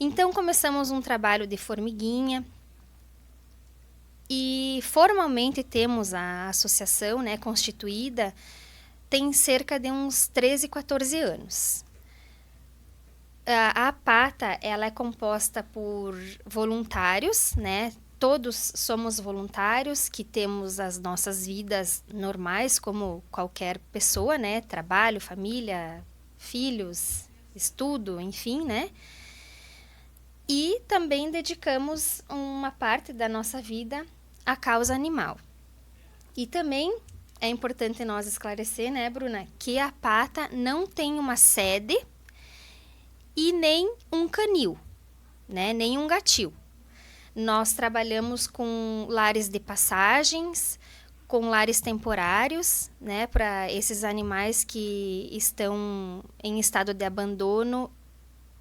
Então, começamos um trabalho de formiguinha e formalmente temos a associação, né, constituída, tem cerca de uns 13, 14 anos. A APATA, ela é composta por voluntários, né? Todos somos voluntários que temos as nossas vidas normais, como qualquer pessoa, né? Trabalho, família, filhos, estudo, enfim, né? E também dedicamos uma parte da nossa vida à causa animal. E também é importante nós esclarecer, né, Bruna, que a APATA não tem uma sede e nem um canil, né, nem um gatil. Nós trabalhamos com lares de passagens, com lares temporários, né, para esses animais que estão em estado de abandono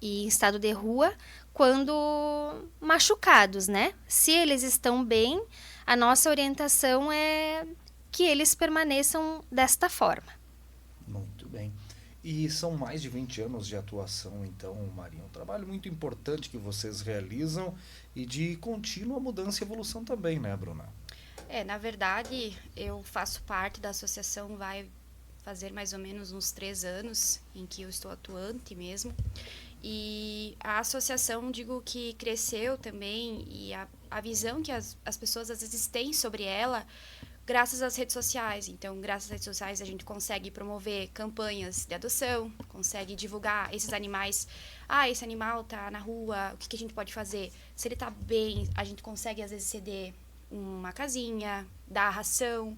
e em estado de rua, quando machucados, né? Se eles estão bem, a nossa orientação é que eles permaneçam desta forma. Muito bem. E são mais de 20 anos de atuação, então, Marinha. Um trabalho muito importante que vocês realizam e de contínua mudança e evolução também, né, Bruna? Na verdade, eu faço parte da associação, vai fazer mais ou menos uns 3 anos em que eu estou atuante mesmo. E a associação, digo que cresceu também, e a visão que as pessoas às vezes têm sobre ela, graças às redes sociais. Então, graças às redes sociais, a gente consegue promover campanhas de adoção, consegue divulgar esses animais. Ah, esse animal tá na rua, o que a gente pode fazer? Se ele tá bem, a gente consegue às vezes ceder uma casinha, dar ração.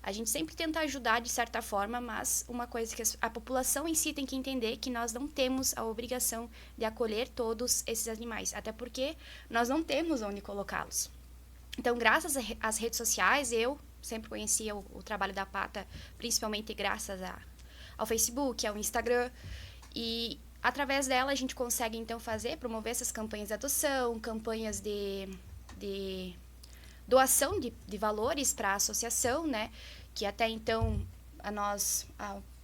A gente sempre tenta ajudar de certa forma, mas uma coisa que a população em si tem que entender é que nós não temos a obrigação de acolher todos esses animais, até porque nós não temos onde colocá-los. Então, graças às redes sociais, eu sempre conhecia o trabalho da Pata, principalmente graças ao Facebook, ao Instagram, e através dela a gente consegue então promover essas campanhas de adoção, campanhas de doação de valores para a associação, né? Que até então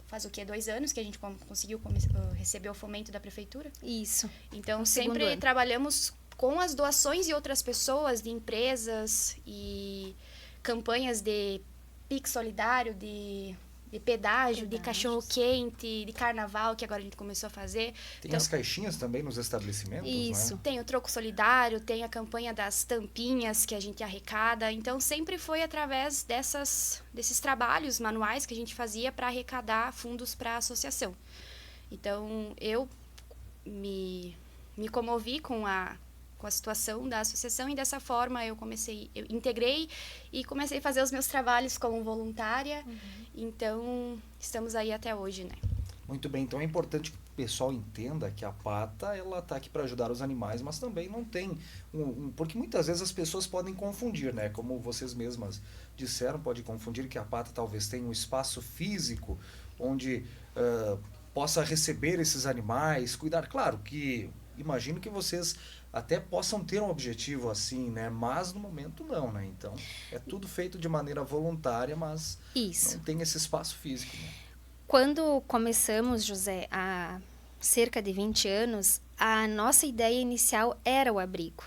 faz o quê? 2 anos que a gente conseguiu receber o fomento da prefeitura. Isso. Então, No sempre trabalhamos com as doações de outras pessoas, de empresas e campanhas de Pix solidário, de pedágio, de cachorro-quente, de carnaval, que agora a gente começou a fazer. Tem as caixinhas também nos estabelecimentos, isso, né? Tem o troco solidário, tem a campanha das tampinhas que a gente arrecada. Então, sempre foi através desses trabalhos manuais que a gente fazia para arrecadar fundos para a associação. Então, eu me comovi com a situação da associação, e dessa forma eu integrei e comecei a fazer os meus trabalhos como voluntária. Então, estamos aí até hoje, né? Muito bem, então é importante que o pessoal entenda que a Pata, ela está aqui para ajudar os animais, mas também não tem porque muitas vezes as pessoas podem confundir, né? Como vocês mesmas disseram, pode confundir que a Pata talvez tenha um espaço físico onde possa receber esses animais, cuidar. Claro que imagino que vocês até possam ter um objetivo assim, né? Mas no momento não, né? Então é tudo feito de maneira voluntária, mas não tem esse espaço físico, né? Quando começamos, José, há cerca de 20 anos, a nossa ideia inicial era o abrigo.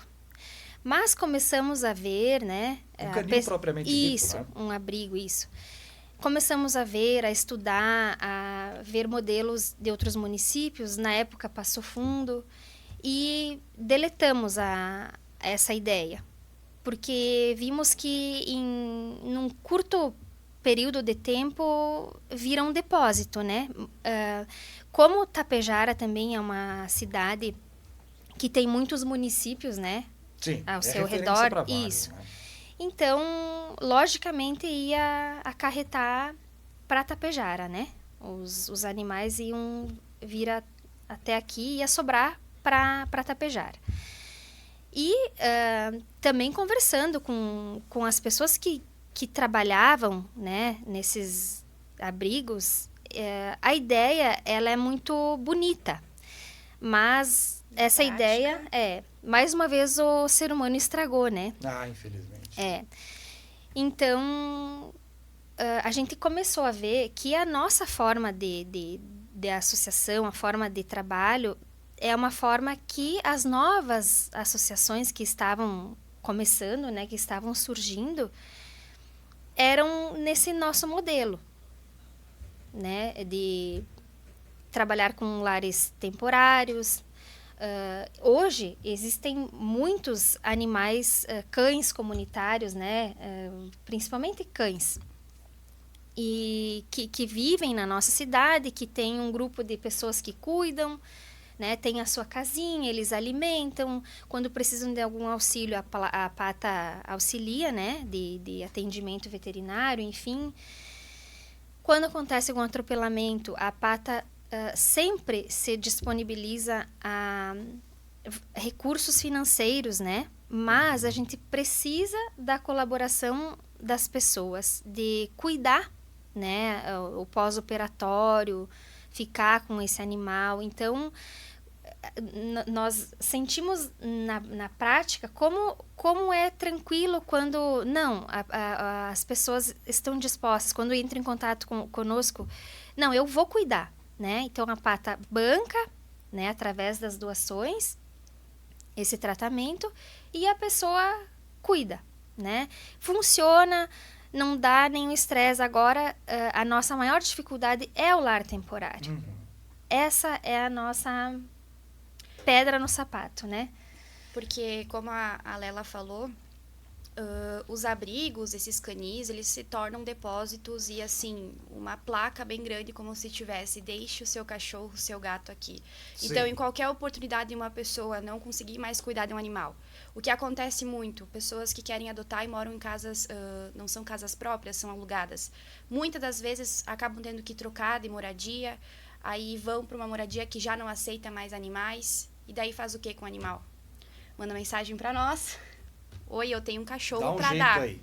Mas começamos a ver, né? Um canil propriamente dito, isso, né? um abrigo, isso. Começamos a ver, a estudar, a ver modelos de outros municípios, na época Passo Fundo, e deletamos essa ideia, porque vimos que num curto período de tempo vira um depósito, né? Como Tapejara também é uma cidade que tem muitos municípios, né? Sim, ao seu redor, pra vários, isso. Né? Então, logicamente ia acarretar para Tapejara, né? Os animais iam vir até aqui e ia sobrar para Tapejara. E também conversando com as pessoas que trabalhavam, né, nesses abrigos, a ideia ela é muito bonita, mas essa ideia mais uma vez o ser humano estragou, né? Infelizmente. Então a gente começou a ver que a nossa forma de associação, a forma de trabalho é uma forma que as novas associações que estavam começando, né, que estavam surgindo, eram nesse nosso modelo, né, de trabalhar com lares temporários. Hoje existem muitos animais, cães comunitários, né, principalmente cães, e que vivem na nossa cidade, que tem um grupo de pessoas que cuidam, né, tem a sua casinha, eles alimentam, quando precisam de algum auxílio, a pata auxilia, né, de atendimento veterinário, enfim. Quando acontece algum atropelamento, a pata sempre se disponibiliza a recursos financeiros, né, mas a gente precisa da colaboração das pessoas, de cuidar, né, o pós-operatório, ficar com esse animal. Então, nós sentimos na prática como é tranquilo quando não as pessoas estão dispostas, quando entram em contato conosco, não, eu vou cuidar, né? Então a pata banca, né, através das doações, esse tratamento, e a pessoa cuida, né? Funciona, não dá nenhum estresse. Agora, a nossa maior dificuldade é o lar temporário. Essa é a nossa pedra no sapato, né? Porque, como a Lela falou, os abrigos, esses canis, eles se tornam depósitos e, assim, uma placa bem grande, como se tivesse: deixe o seu cachorro, o seu gato aqui. Sim. Então, em qualquer oportunidade de uma pessoa não conseguir mais cuidar de um animal, o que acontece muito, pessoas que querem adotar e moram em casas, não são casas próprias, são alugadas, muitas das vezes acabam tendo que trocar de moradia, aí vão para uma moradia que já não aceita mais animais, e daí faz o que com o animal? Manda mensagem para nós: oi, eu tenho um cachorro para dar. Aí.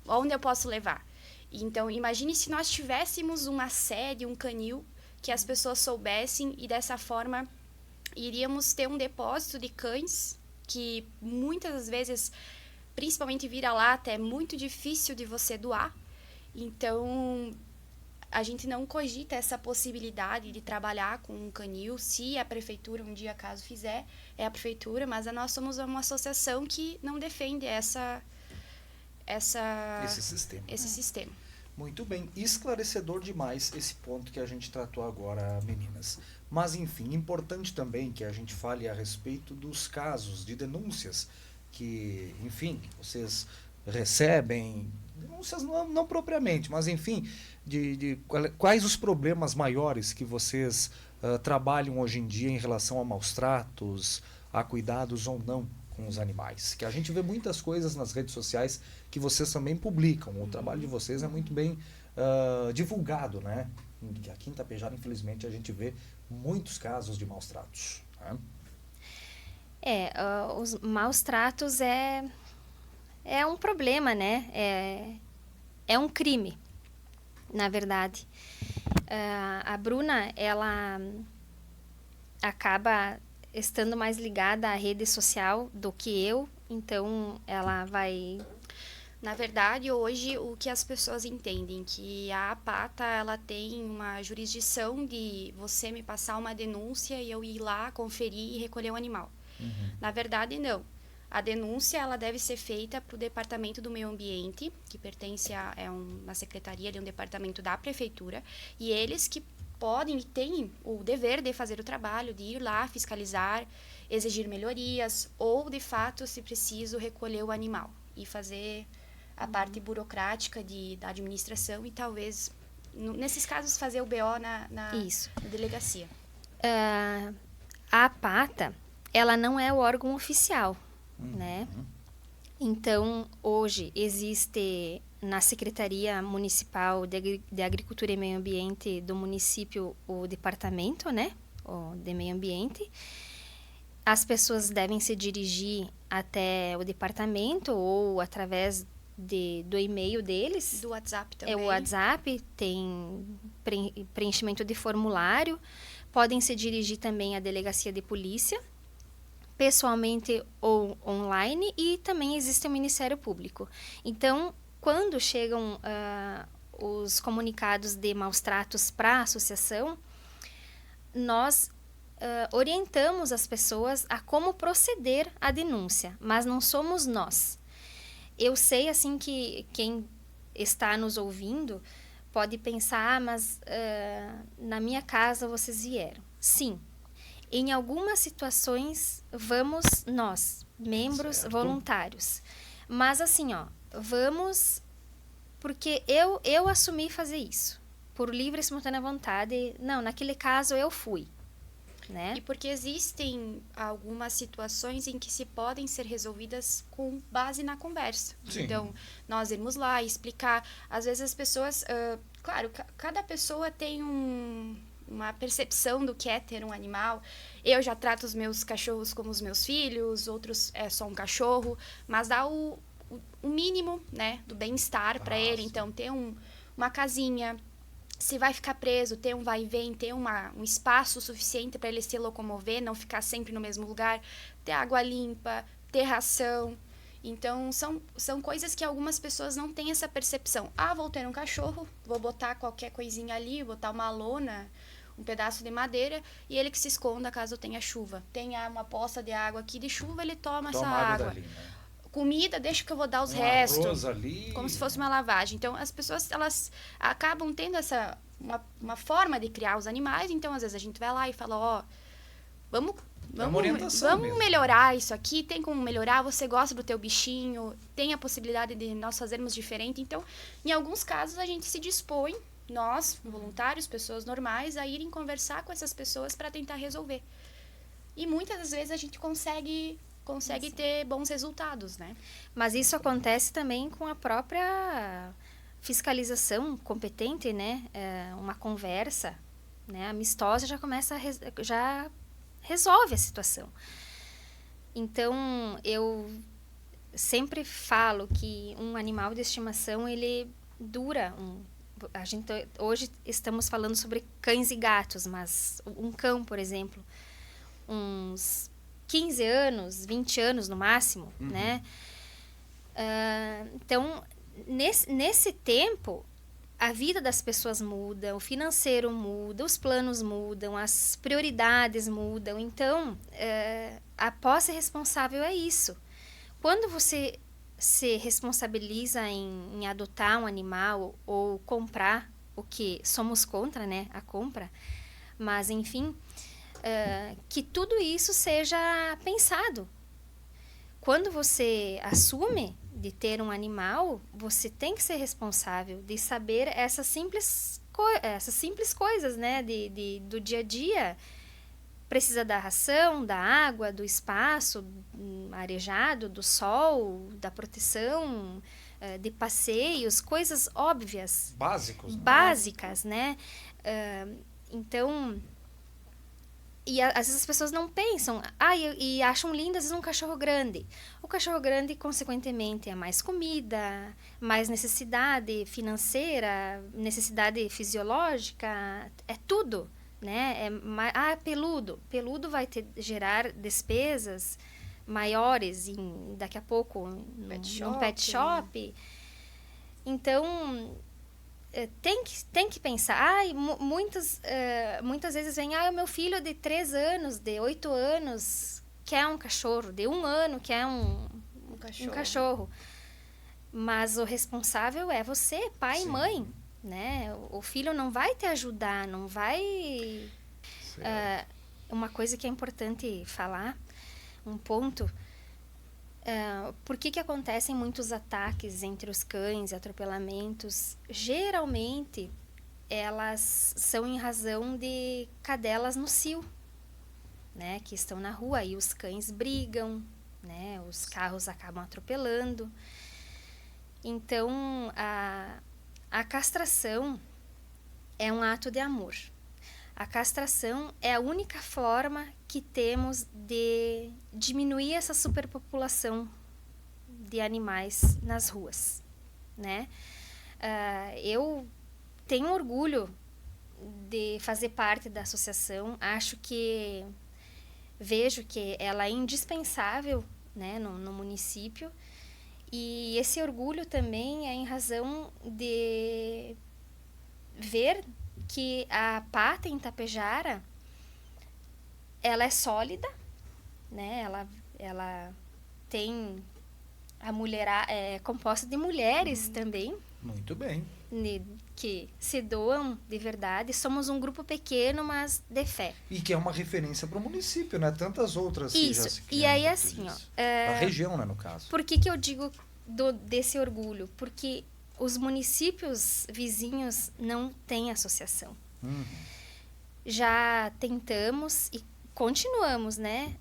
Onde eu posso levar? Então, imagine se nós tivéssemos uma sede, um canil, que as pessoas soubessem, e dessa forma iríamos ter um depósito de cães que muitas das vezes, principalmente vira-lata, é muito difícil de você doar. Então, a gente não cogita essa possibilidade de trabalhar com um canil. Se a prefeitura um dia, caso fizer, é a prefeitura, mas nós somos uma associação que não defende esse sistema. Muito bem, esclarecedor demais esse ponto que a gente tratou agora, meninas. Mas, enfim, importante também que a gente fale a respeito dos casos de denúncias que, enfim, vocês recebem, denúncias não propriamente, mas, enfim, de quais os problemas maiores que vocês trabalham hoje em dia em relação a maus tratos, a cuidados ou não com os animais. Que a gente vê muitas coisas nas redes sociais que vocês também publicam. O trabalho de vocês é muito bem divulgado, né? Aqui em Tapejara, infelizmente, a gente vê muitos casos de maus tratos. Né? Os maus tratos é um problema, né? É um crime, na verdade. A Bruna, ela acaba estando mais ligada à rede social do que eu, então ela vai... Na verdade, hoje, o que as pessoas entendem, que a APATA, ela tem uma jurisdição de você me passar uma denúncia e eu ir lá conferir e recolher o animal. Uhum. Na verdade, não. A denúncia, ela deve ser feita para o Departamento do Meio Ambiente, que pertence a uma secretaria de um departamento da prefeitura, e eles que podem e têm o dever de fazer o trabalho, de ir lá fiscalizar, exigir melhorias, ou, de fato, se preciso, recolher o animal e fazer a parte burocrática da administração e talvez, nesses casos, fazer o BO na delegacia. A APATA, ela não é o órgão oficial, né? Então, hoje, existe na Secretaria Municipal de Agricultura e Meio Ambiente do município o departamento, né? De Meio Ambiente. As pessoas devem se dirigir até o departamento ou através do e-mail deles. Do WhatsApp também. O WhatsApp, tem preenchimento de formulário. Podem se dirigir também à delegacia de polícia, pessoalmente ou online, e também existe o Ministério Público. Então, quando chegam os comunicados de maus tratos para a associação, nós orientamos as pessoas a como proceder à denúncia, mas não somos nós. Eu sei, assim, que quem está nos ouvindo pode pensar, mas na minha casa vocês vieram. Sim, em algumas situações vamos nós, membros voluntários. Mas assim, vamos porque eu assumi fazer isso, por livre e espontânea vontade. Não, naquele caso eu fui. Né? E porque existem algumas situações em que se podem ser resolvidas com base na conversa. Sim. Então, nós irmos lá e explicar. Às vezes as pessoas... claro, cada pessoa tem uma percepção do que é ter um animal. Eu já trato os meus cachorros como os meus filhos, outros é só um cachorro. Mas dá o mínimo, né, do bem-estar para ele. Então, ter uma casinha... Se vai ficar preso, ter um vai e vem, ter um espaço suficiente para ele se locomover, não ficar sempre no mesmo lugar, ter água limpa, ter ração. Então, são coisas que algumas pessoas não têm essa percepção. Vou ter um cachorro, vou botar qualquer coisinha ali, botar uma lona, um pedaço de madeira, e ele que se esconda caso tenha chuva. Tenha uma poça de água aqui de chuva, ele toma essa água. Dali, né? Comida, deixa que eu vou dar os restos. Ali. Como se fosse uma lavagem. Então, as pessoas, elas acabam tendo uma forma de criar os animais. Então, às vezes, a gente vai lá e fala, vamos melhorar isso aqui. Tem como melhorar? Você gosta do teu bichinho? Tem a possibilidade de nós fazermos diferente? Então, em alguns casos, a gente se dispõe, nós, voluntários, pessoas normais, a irem conversar com essas pessoas para tentar resolver. E muitas das vezes a gente consegue ter bons resultados, né? Mas isso acontece também com a própria fiscalização competente, né? Uma conversa, né, amistosa já resolve a situação. Então, eu sempre falo que um animal de estimação, ele dura hoje estamos falando sobre cães e gatos, mas um cão, por exemplo, uns 15 anos, 20 anos no máximo, né? Então, nesse tempo, a vida das pessoas muda, o financeiro muda, os planos mudam, as prioridades mudam. Então, a posse responsável é isso. Quando você se responsabiliza em adotar um animal ou comprar, o que somos contra, né? A compra. Mas, enfim... que tudo isso seja pensado. Quando você assume de ter um animal, você tem que ser responsável de saber essas simples coisas, né, do dia a dia. Precisa da ração, da água, do espaço arejado, do sol, da proteção, de passeios, coisas óbvias. Básicas, né? Então... E às vezes as pessoas não pensam, e acham lindo, às vezes, um cachorro grande. O cachorro grande, consequentemente, é mais comida, mais necessidade financeira, necessidade fisiológica, é tudo, né? Peludo. Peludo vai gerar despesas maiores daqui a pouco num pet shop. Então... Tem que pensar. Muitas vezes vem, o meu filho de 3 anos, de 8 anos, quer um cachorro, de 1 ano quer um cachorro. Mas o responsável é você, pai e mãe, né? O filho não vai te ajudar, não vai... uma coisa que é importante falar, um ponto... por que acontecem muitos ataques entre os cães, atropelamentos? Geralmente, elas são em razão de cadelas no cio, né, que estão na rua e os cães brigam, né, os carros acabam atropelando. Então, a castração é um ato de amor. A castração é a única forma que temos de diminuir essa superpopulação de animais nas ruas, né? Eu tenho orgulho de fazer parte da associação, vejo que ela é indispensável, né, no município, e esse orgulho também é em razão de ver que a Pata em Tapejara ela é sólida, né? Ela tem a mulher é composta de mulheres também, Muito bem. que se doam de verdade. Somos um grupo pequeno, mas de fé. E que é uma referência para o município, né? Tantas outras que já Isso. se E criaram aí, a partir assim, disso. A região, né, no caso. por que eu digo desse orgulho? Porque os municípios vizinhos não têm associação. Já tentamos e continuamos, né?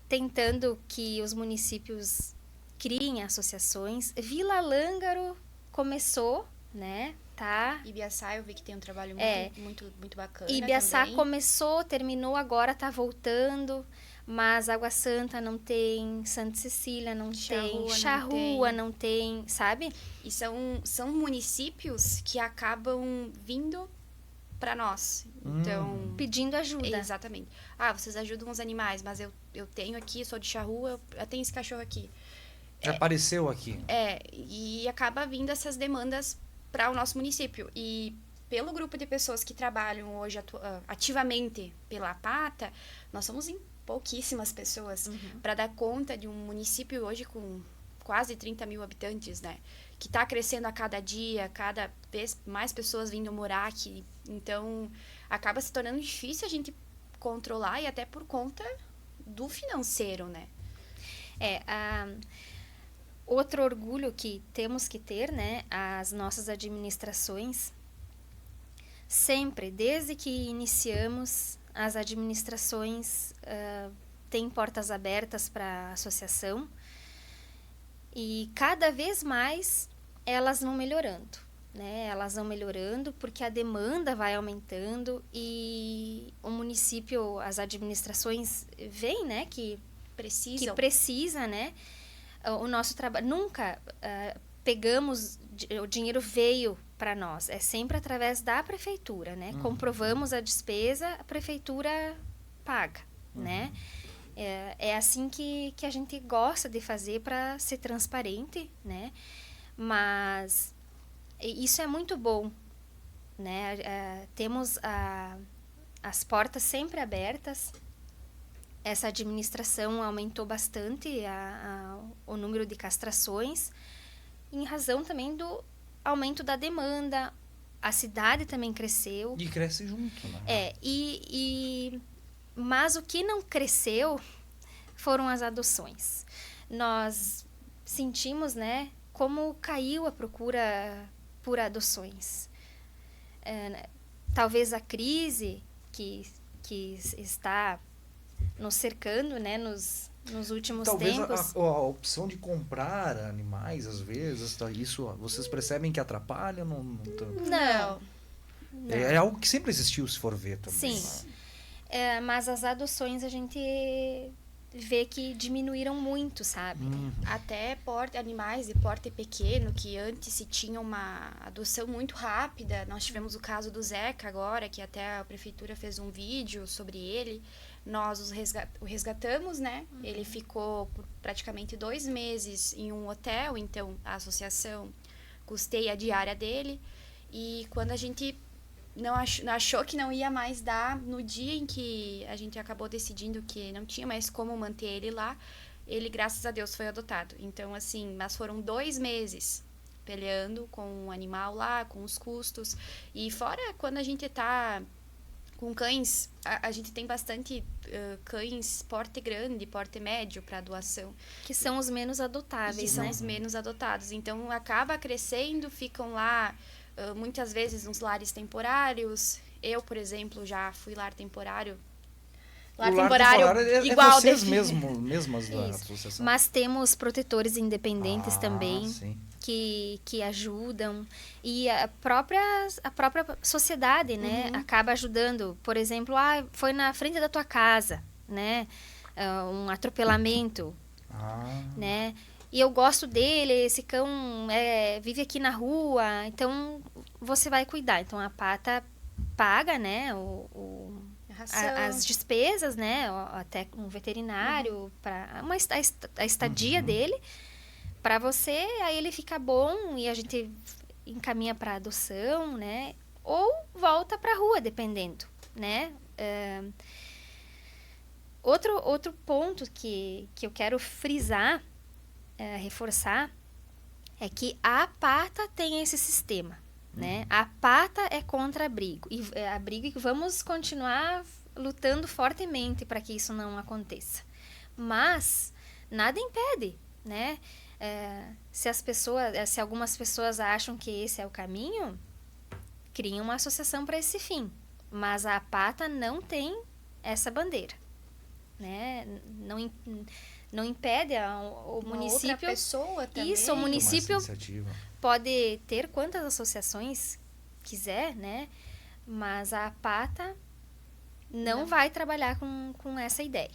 Tentando que os municípios criem associações. Vila Lângaro começou, né? Tá. Ibiaçá, eu vi que tem um trabalho muito bacana. Ibiaçá também. começou, terminou, agora tá voltando. Mas Água Santa não tem, Santa Cecília não tem, Charrua não tem, sabe? E são municípios que acabam vindo para nós. Então, pedindo ajuda. Exatamente. Ah, vocês ajudam os animais, mas eu tenho aqui, sou de Charrua, eu tenho esse cachorro aqui. Apareceu aqui. E acaba vindo essas demandas para o nosso município. E pelo grupo de pessoas que trabalham hoje ativamente pela Pata, nós somos em pouquíssimas pessoas para dar conta de um município hoje com quase 30 mil habitantes, né? Que está crescendo a cada dia, cada vez mais pessoas vindo morar aqui. Então, acaba se tornando difícil a gente controlar e até por conta do financeiro, né? Outro orgulho que temos que ter, né? As nossas administrações, sempre, desde que iniciamos, as administrações têm portas abertas para a associação e cada vez mais elas vão melhorando, né? Elas vão melhorando porque a demanda vai aumentando e o município, as administrações veem, né, que precisa, né? O nosso trabalho, nunca pegamos, o dinheiro veio para nós, é sempre através da prefeitura, né? Comprovamos a despesa, a prefeitura paga, né? É assim que a gente gosta de fazer para ser transparente, né? Mas isso é muito bom, né? Temos as portas sempre abertas. Essa administração aumentou bastante o número de castrações, em razão também do aumento da demanda. A cidade também cresceu. E cresce junto, né? Mas o que não cresceu foram as adoções. Nós sentimos, né, como caiu a procura por adoções. Talvez a crise que está nos cercando, né, nos últimos tempos. Talvez a opção de comprar animais, às vezes, isso vocês percebem que atrapalha ou não tanto? Não. É algo que sempre existiu, se for ver também. Sim. Né? Mas as adoções a gente vê que diminuíram muito, sabe? Até animais de porte pequeno, que antes se tinha uma adoção muito rápida. Nós tivemos o caso do Zeca agora, que até a prefeitura fez um vídeo sobre ele. Nós o resgatamos, né? Ele ficou por praticamente 2 meses em um hotel, então a associação custeia a diária dele. E quando a gente não achou que não ia mais dar, no dia em que a gente acabou decidindo que não tinha mais como manter ele lá, ele, graças a Deus, foi adotado. Então, assim, mas foram 2 meses peleando com o animal lá, com os custos. E fora quando a gente tá com cães, a gente tem bastante cães porte grande, porte médio para doação. Que são os menos adotáveis, que são os menos adotados. Então, acaba crescendo, ficam lá muitas vezes nos lares temporários. Eu, por exemplo, já fui lar temporário. Lar temporário igual vocês mesmas da associação. Mas temos protetores independentes também. Sim. Que ajudam, e a própria sociedade, né, acaba ajudando. Por exemplo, foi na frente da tua casa, né, um atropelamento, né, e eu gosto dele, esse cão vive aqui na rua, então você vai cuidar. Então a Pata paga, né, as despesas, né, até um veterinário, para a estadia dele, para você, aí ele fica bom e a gente encaminha para adoção, né? Ou volta para a rua, dependendo, né? Outro ponto que eu quero frisar, reforçar, é que a APATA tem esse sistema, né? A APATA é contra abrigo, e vamos continuar lutando fortemente para que isso não aconteça. Mas nada impede, né? Se algumas pessoas acham que esse é o caminho, criem uma associação para esse fim. Mas a APATA não tem essa bandeira, né? Não impede o Uma município. outra pessoa também. Isso, o município Tomar essa iniciativa. pode ter quantas associações quiser, né? Mas a APATA não vai trabalhar com essa ideia.